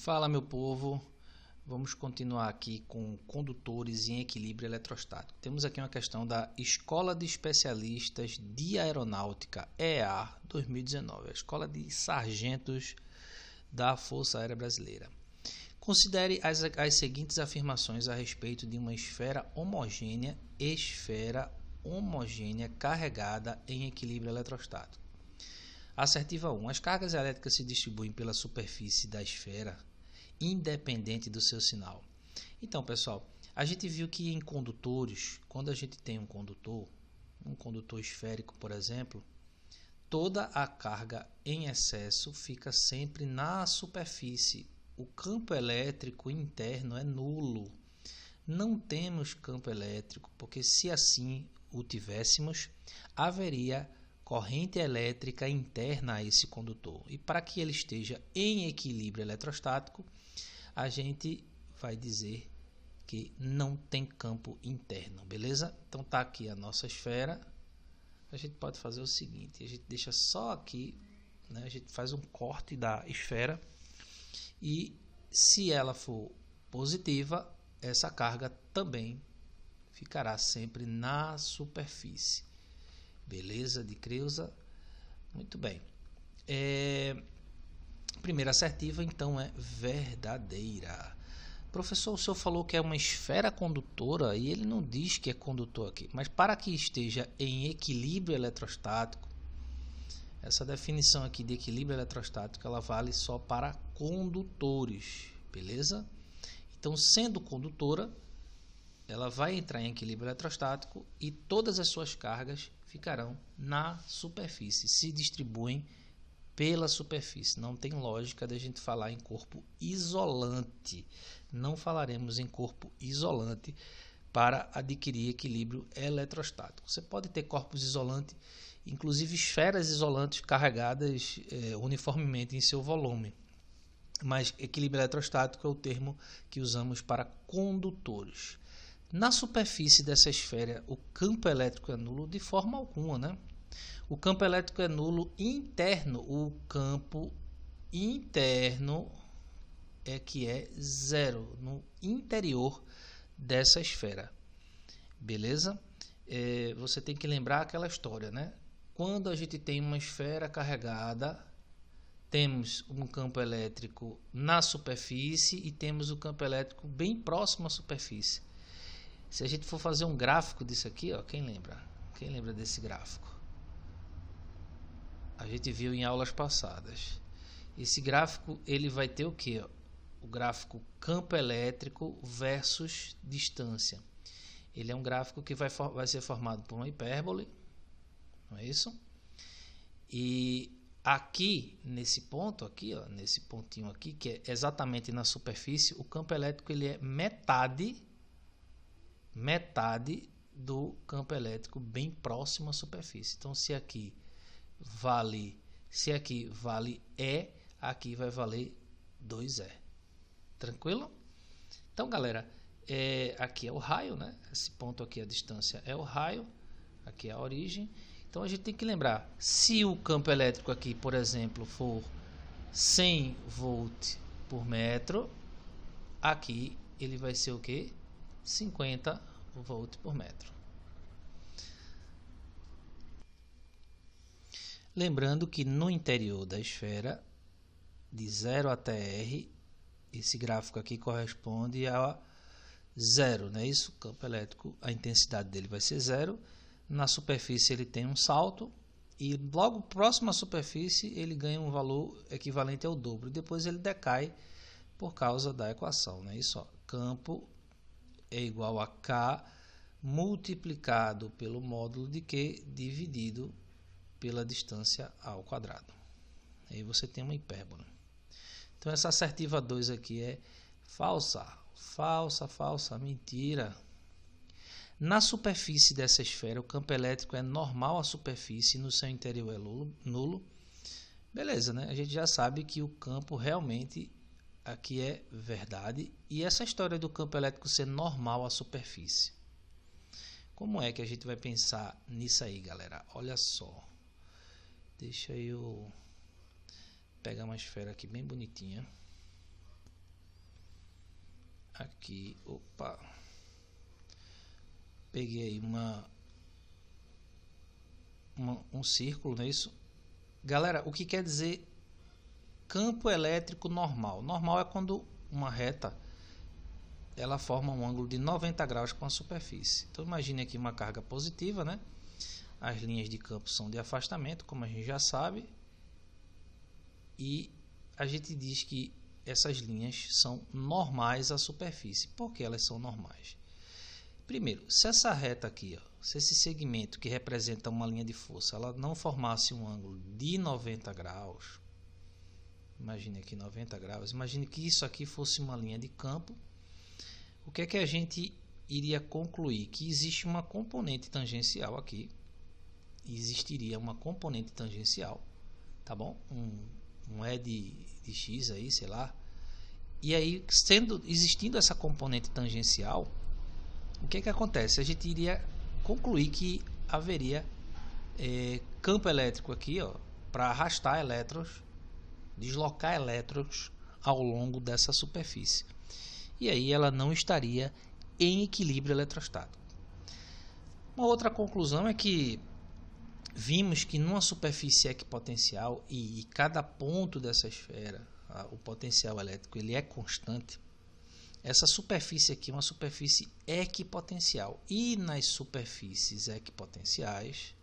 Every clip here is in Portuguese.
Fala, meu povo, vamos continuar aqui com condutores em equilíbrio eletrostático. Temos aqui uma questão da Escola de Especialistas de Aeronáutica EA 2019, a Escola de Sargentos da Força Aérea Brasileira. Considere as seguintes afirmações a respeito de uma esfera homogênea carregada em equilíbrio eletrostático. Assertiva 1. As cargas elétricas se distribuem pela superfície da esfera, independente do seu sinal. Então, pessoal, a gente viu que em condutores, quando a gente tem um condutor esférico, por exemplo, toda a carga em excesso fica sempre na superfície. O campo elétrico interno é nulo. Não temos campo elétrico, porque se assim o tivéssemos, haveria corrente elétrica interna a esse condutor. E para que ele esteja em equilíbrio eletrostático, a gente vai dizer que não tem campo interno, beleza? Então tá aqui a nossa esfera. A gente pode fazer o seguinte, a gente deixa só aqui, né? A gente faz um corte da esfera e se ela for positiva, essa carga também ficará sempre na superfície. Beleza, de Creuza? Muito bem. Primeira assertiva, então, é verdadeira. Professor, o senhor falou que é uma esfera condutora e ele não diz que é condutor aqui. Mas para que esteja em equilíbrio eletrostático, essa definição aqui de equilíbrio eletrostático, ela vale só para condutores, beleza? Então, sendo condutora, ela vai entrar em equilíbrio eletrostático e todas as suas cargas ficarão na superfície, se distribuem pela superfície. Não tem lógica de a gente falar em corpo isolante. Não falaremos em corpo isolante para adquirir equilíbrio eletrostático. Você pode ter corpos isolantes, inclusive esferas isolantes carregadas uniformemente em seu volume. Mas equilíbrio eletrostático é o termo que usamos para condutores. Na superfície dessa esfera, o campo elétrico é nulo de forma alguma, né? O campo elétrico é nulo interno. O campo interno é que é zero no interior dessa esfera. Beleza? Você tem que lembrar aquela história, né? Quando a gente tem uma esfera carregada, temos um campo elétrico na superfície e temos o campo elétrico bem próximo à superfície. Se a gente for fazer um gráfico disso aqui, ó, quem lembra? Quem lembra desse gráfico? A gente viu em aulas passadas. Esse gráfico ele vai ter o quê? O gráfico campo elétrico versus distância. Ele é um gráfico que vai ser formado por uma hipérbole, não é isso? E aqui, nesse ponto aqui, ó, nesse pontinho aqui, que é exatamente na superfície, o campo elétrico ele é metade do campo elétrico bem próximo à superfície. Então, se aqui vale E, aqui vai valer 2E. Tranquilo? Então, galera, aqui é o raio, né? Esse ponto aqui, a distância é o raio, aqui é a origem. Então, a gente tem que lembrar, se o campo elétrico aqui, por exemplo, for 100 volt por metro, aqui ele vai ser o quê? 50 volt por metro. Lembrando que no interior da esfera, de 0 até R, esse gráfico aqui corresponde a 0, não é isso? O campo elétrico, a intensidade dele vai ser 0. Na superfície ele tem um salto e logo próximo à superfície ele ganha um valor equivalente ao dobro. Depois ele decai por causa da equação, não é isso? Campo é igual a K multiplicado pelo módulo de Q dividido pela distância ao quadrado. Aí você tem uma hipérbole. Então essa assertiva 2 aqui é falsa. Falsa, mentira. Na superfície dessa esfera, o campo elétrico é normal à superfície e no seu interior é nulo. Beleza, né? A gente já sabe que o campo realmente aqui é verdade. E essa história do campo elétrico ser normal à superfície. Como é que a gente vai pensar nisso aí, galera? Olha só. Deixa eu pegar uma esfera aqui bem bonitinha. aqui, opa, peguei aí um círculo, não é isso? Galera, o que quer dizer campo elétrico normal? Normal é quando uma reta ela forma um ângulo de 90 graus com a superfície. Então imagine aqui uma carga positiva, né? As linhas de campo são de afastamento, como a gente já sabe, e a gente diz que essas linhas são normais à superfície. Por que elas são normais? Primeiro, se essa reta aqui, ó, se esse segmento que representa uma linha de força, ela não formasse um ângulo de 90 graus, imagine aqui 90 graus, imagine que isso aqui fosse uma linha de campo, o que é que a gente iria concluir? Que existe uma componente tangencial aqui, existiria uma componente tangencial, tá bom? Um E de x aí, sei lá. E aí, existindo essa componente tangencial, o que é que acontece? A gente iria concluir que haveria campo elétrico aqui, ó, para arrastar elétrons, deslocar elétrons ao longo dessa superfície. E aí ela não estaria em equilíbrio eletrostático. Uma outra conclusão é que vimos que numa superfície equipotencial e cada ponto dessa esfera, o potencial elétrico ele é constante. Essa superfície aqui é uma superfície equipotencial. E nas superfícies equipotenciais,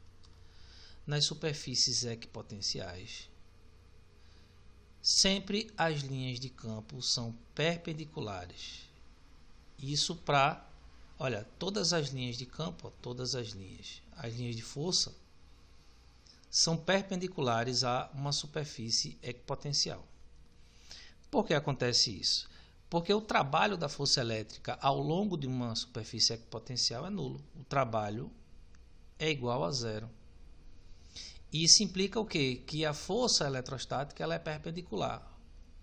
sempre as linhas de campo são perpendiculares. Isso para, olha, todas as linhas de campo, todas as linhas de força são perpendiculares a uma superfície equipotencial. Por que acontece isso? Porque o trabalho da força elétrica ao longo de uma superfície equipotencial é nulo. O trabalho é igual a zero. Isso implica o quê? Que a força eletrostática ela é perpendicular.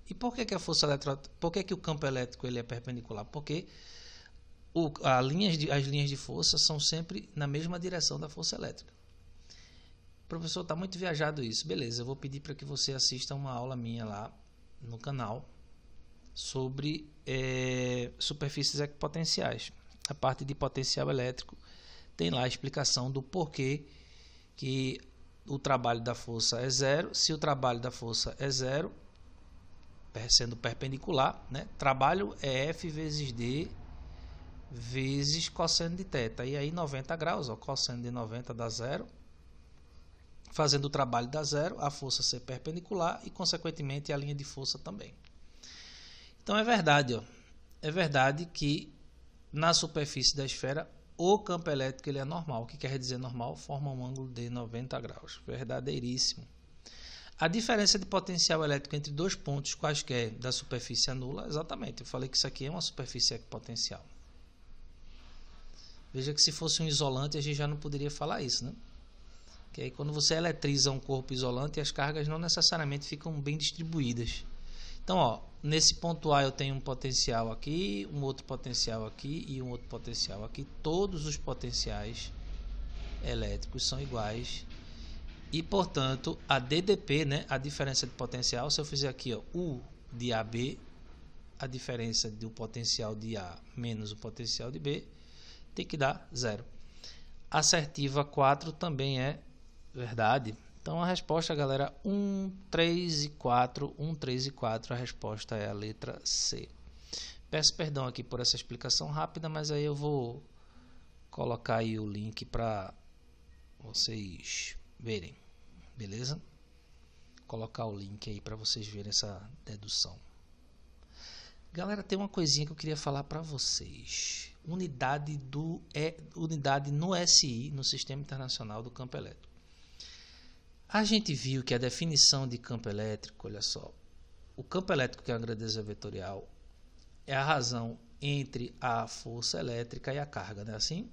E por que o campo elétrico ele é perpendicular? Porque as linhas de força são sempre na mesma direção da força elétrica. Professor, está muito viajado isso. Beleza, eu vou pedir para que você assista uma aula minha lá no canal sobre superfícies equipotenciais. A parte de potencial elétrico tem lá a explicação do porquê que o trabalho da força é zero. Se o trabalho da força é zero, sendo perpendicular, né? Trabalho é F vezes D vezes cosseno de θ. E aí 90 graus, ó, cosseno de 90 dá zero. Fazendo o trabalho da zero, a força ser perpendicular e, consequentemente, a linha de força também. Então, é verdade que na superfície da esfera o campo elétrico ele é normal. O que quer dizer normal? Forma um ângulo de 90 graus. Verdadeiríssimo. A diferença de potencial elétrico entre dois pontos quaisquer da superfície é nula. Exatamente, eu falei que isso aqui é uma superfície equipotencial. Veja que se fosse um isolante a gente já não poderia falar isso, né? Que aí quando você eletriza um corpo isolante, as cargas não necessariamente ficam bem distribuídas. Então, ó, nesse ponto A eu tenho um potencial aqui, um outro potencial aqui e um outro potencial aqui. Todos os potenciais elétricos são iguais. E, portanto, a DDP, né, a diferença de potencial, se eu fizer aqui ó, U de AB, a diferença do potencial de A menos o potencial de B, tem que dar zero. Assertiva 4 também é verdade. Então a resposta, galera, 1, 3 e 4, 1, 3 e 4, a resposta é a letra C. Peço perdão aqui por essa explicação rápida, mas aí eu vou colocar aí o link para vocês verem, beleza? Colocar o link aí para vocês verem essa dedução. Galera, tem uma coisinha que eu queria falar para vocês. Unidade no SI, no Sistema Internacional do Campo Elétrico. A gente viu que a definição de campo elétrico, olha só, o campo elétrico, que é uma grandeza vetorial, é a razão entre a força elétrica e a carga, não é assim?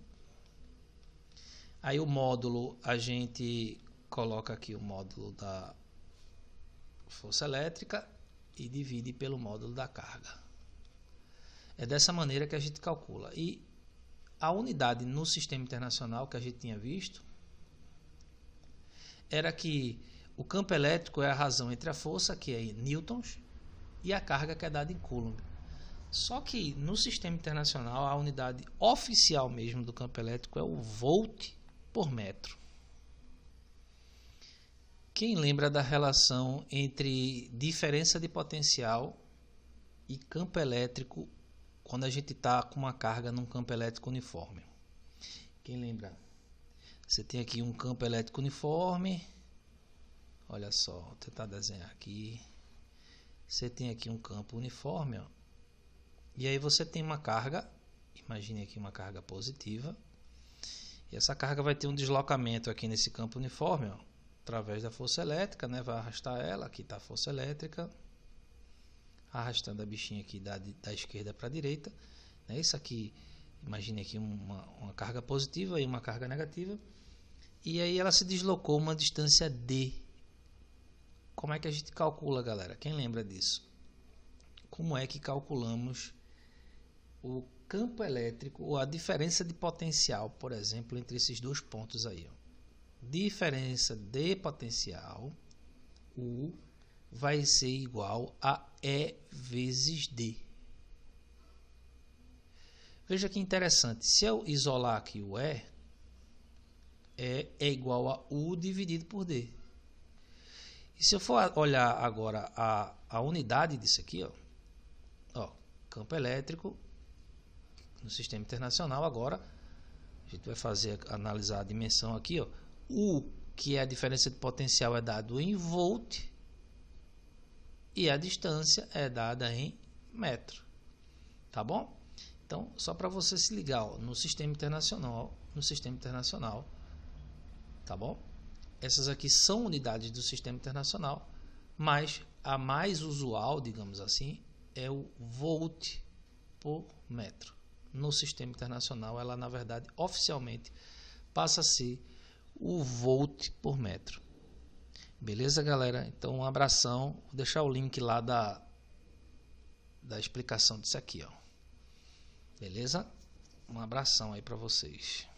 Aí o módulo, a gente coloca aqui o módulo da força elétrica e divide pelo módulo da carga. É dessa maneira que a gente calcula. E a unidade no sistema internacional que a gente tinha visto era que o campo elétrico é a razão entre a força, que é em newtons, e a carga, que é dada em coulomb. Só que no sistema internacional a unidade oficial mesmo do campo elétrico é o volt por metro. Quem lembra da relação entre diferença de potencial e campo elétrico quando a gente está com uma carga num campo elétrico uniforme? Quem lembra? Você tem aqui um campo elétrico uniforme. Olha só, vou tentar desenhar aqui. Você tem aqui um campo uniforme, ó. E aí você tem uma carga, imagine aqui uma carga positiva. E essa carga vai ter um deslocamento aqui nesse campo uniforme, ó, através da força elétrica, né? Vai arrastar ela, aqui está a força elétrica, arrastando a bichinha aqui da esquerda para a direita, né? Isso aqui, imagine aqui uma carga positiva e uma carga negativa. E aí ela se deslocou uma distância d. Como é que a gente calcula, galera? Quem lembra disso? Como é que calculamos o campo elétrico ou a diferença de potencial, por exemplo, entre esses dois pontos aí, ó? Diferença de potencial, U, vai ser igual a E vezes D. Veja que interessante. Se eu isolar aqui o E é igual a U dividido por D. E se eu for olhar agora a unidade disso aqui, ó, campo elétrico no sistema internacional, agora a gente vai analisar a dimensão aqui, ó. U, que é a diferença de potencial, é dado em volt e a distância é dada em metro. Tá bom? Então, só para você se ligar, ó, no sistema internacional, tá bom? Essas aqui são unidades do sistema internacional, mas a mais usual, digamos assim, é o volt por metro. No sistema internacional, ela na verdade oficialmente passa a ser o volt por metro. Beleza, galera? Então, um abração. Vou deixar o link lá da explicação disso aqui, ó. Beleza? Um abração aí para vocês.